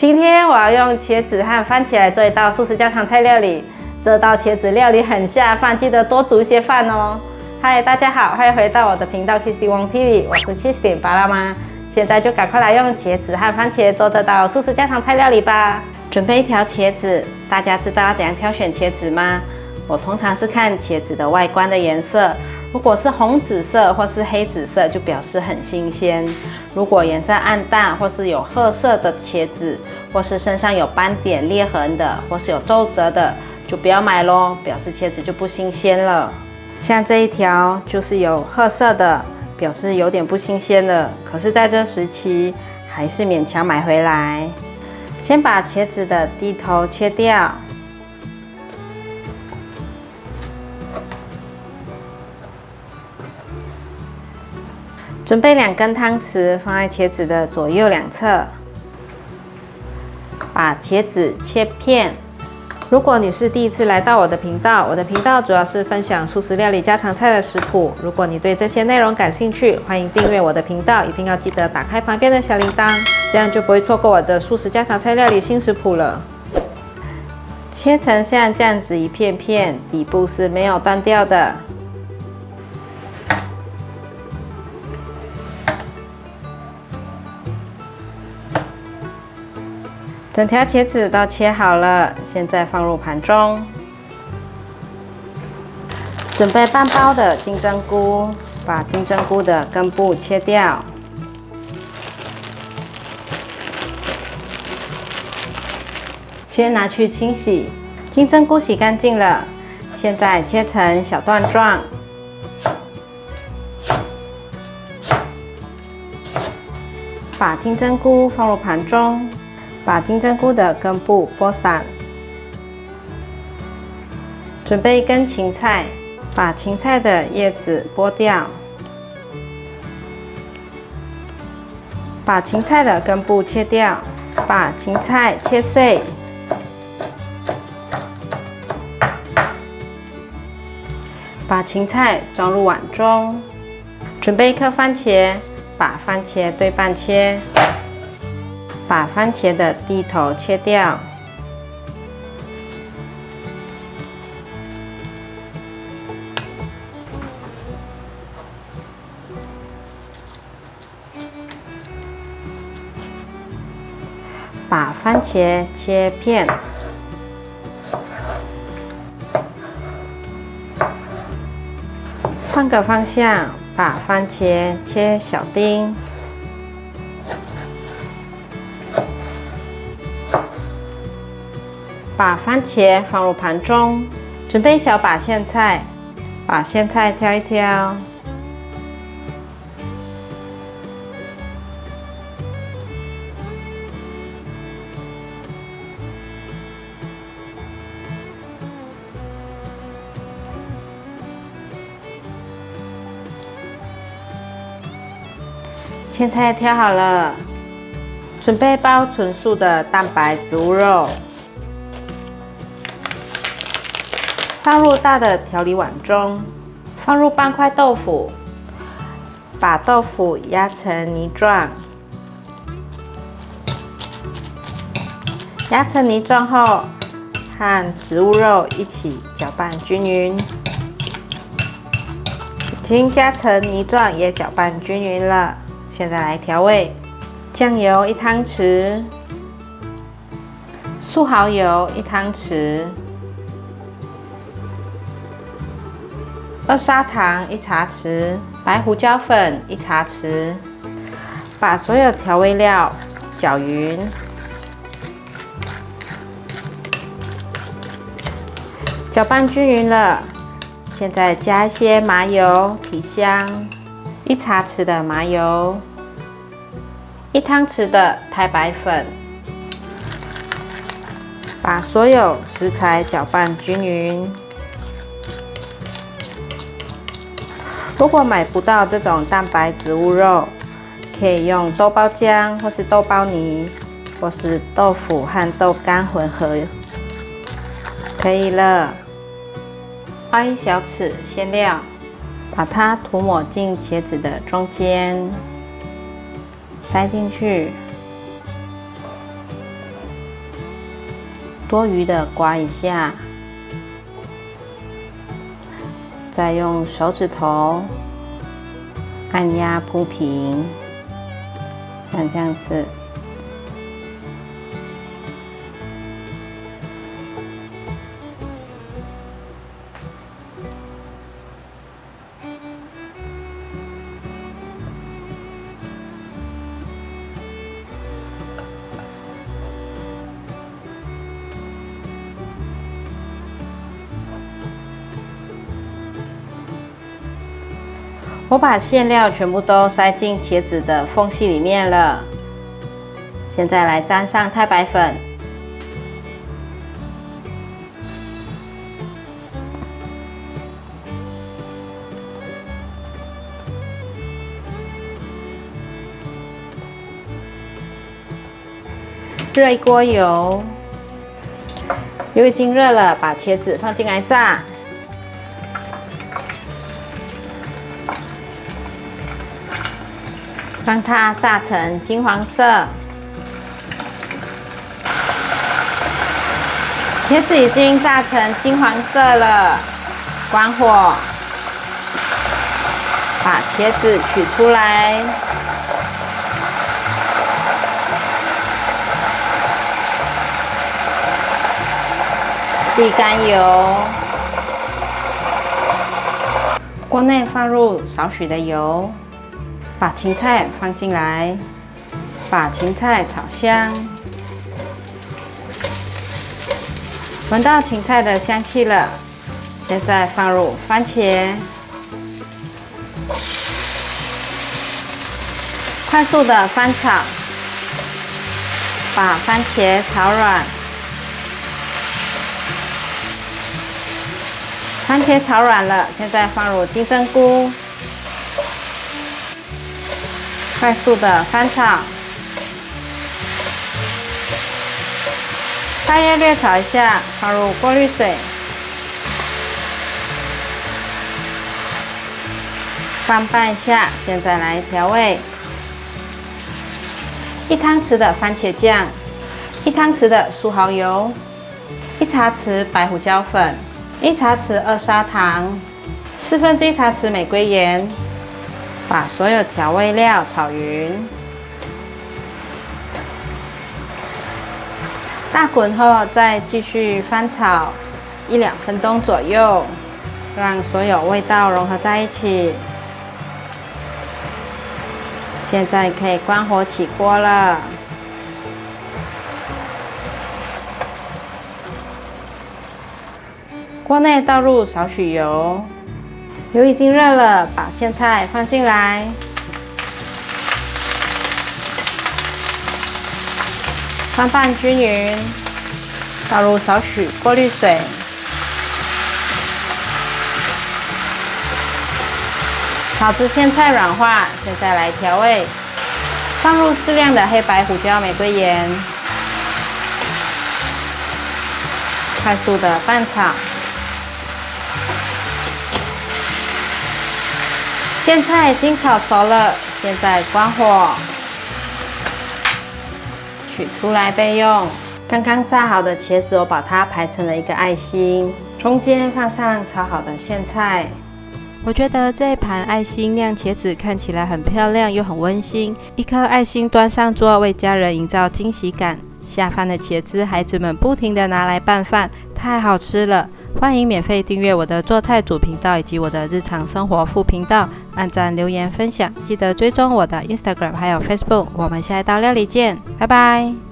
今天我要用茄子和番茄来做一道素食家常菜料理。这道茄子料理很下饭，记得多煮一些饭哦。嗨，大家好，欢迎回到我的频道 Kissy Wong TV， 我是 Kissy 巴拉妈。现在就赶快来用茄子和番茄做这道素食家常菜料理吧。准备一条茄子，大家知道要怎样挑选茄子吗？我通常是看茄子的外观的颜色，如果是红紫色或是黑紫色，就表示很新鲜。如果颜色暗淡或是有褐色的茄子，或是身上有斑点裂痕的，或是有皱褶的，就不要买咯，表示茄子就不新鲜了。像这一条就是有褐色的，表示有点不新鲜了，可是在这时期还是勉强买回来。先把茄子的蒂头切掉，准备2根汤匙放在茄子的左右两侧，把茄子切片。如果你是第一次来到我的频道，我的频道主要是分享素食料理家常菜的食谱。如果你对这些内容感兴趣，欢迎订阅我的频道，一定要记得打开旁边的小铃铛，这样就不会错过我的素食家常菜料理新食谱了。切成像这样子一片片，底部是没有断掉的。整条茄子都切好了，现在放入盘中。准备半包的金针菇，把金针菇的根部切掉。先拿去清洗，金针菇洗干净了，现在切成小段状。把金针菇放入盘中。把金针菇的根部剥散，准备一根芹菜，把芹菜的叶子剥掉，把芹菜的根部切掉，把芹菜切碎，把芹菜装入碗中，准备1颗番茄，把番茄对半切。把番茄的蒂头切掉，把番茄切片，换个方向，把番茄切小丁。把番茄放入盘中，准备小把苋菜，把苋菜挑一挑，苋菜挑好了，准备包纯素的蛋白植物肉。放入大的调理碗中，放入半块豆腐，把豆腐压成泥状。压成泥状后，和植物肉一起搅拌均匀。已经加成泥状，也搅拌均匀了。现在来调味：酱油1汤匙，素蚝油1汤匙。2砂糖1茶匙，白胡椒粉1茶匙，把所有调味料搅匀，搅拌均匀了。现在加一些麻油提香，1茶匙的麻油，1汤匙的太白粉，把所有食材搅拌均匀。如果买不到这种蛋白植物肉，可以用豆包浆或是豆包泥，或是豆腐和豆干混合，可以了。挖1小匙馅料，把它涂抹进茄子的中间，塞进去，多余的刮一下，再用手指头按压铺平，像这样子。我把馅料全部都塞进茄子的缝隙里面了。现在来沾上太白粉，热一锅油，油已经热了，把茄子放进来炸。让它炸成金黄色，茄子已经炸成金黄色了，关火，把茄子取出来，沥干油，锅内放入少许的油。把芹菜放进来，把芹菜炒香，闻到芹菜的香气了。现在放入番茄，快速的翻炒，把番茄炒软。番茄炒软了，现在放入金针菇。快速的翻炒，大约略炒一下，放入过滤水，翻拌一下。现在来调味：1汤匙的番茄酱，1汤匙的素蚝油，1茶匙白胡椒粉，1茶匙二砂糖，1/4茶匙玫瑰盐。把所有调味料炒匀，大滚后再继续翻炒1-2分钟左右，让所有味道融合在一起。现在可以关火起锅了。锅内倒入少许油。油已经热了，把苋菜放进来，翻拌均匀，倒入少许过滤水，炒至苋菜软化。现在来调味，放入适量的黑白胡椒、玫瑰盐，快速的拌炒。苋菜已经炒熟了，现在关火，取出来备用。刚刚炸好的茄子，我把它排成了一个爱心，中间放上炒好的苋菜。我觉得这一盘爱心酿茄子看起来很漂亮又很温馨，一颗爱心端上桌，为家人营造惊喜感。下饭的茄子，孩子们不停地拿来拌饭，太好吃了。欢迎免费订阅我的做菜主频道以及我的日常生活副频道，按赞、留言、分享，记得追踪我的 Instagram 还有 Facebook。我们下一道料理见，拜拜。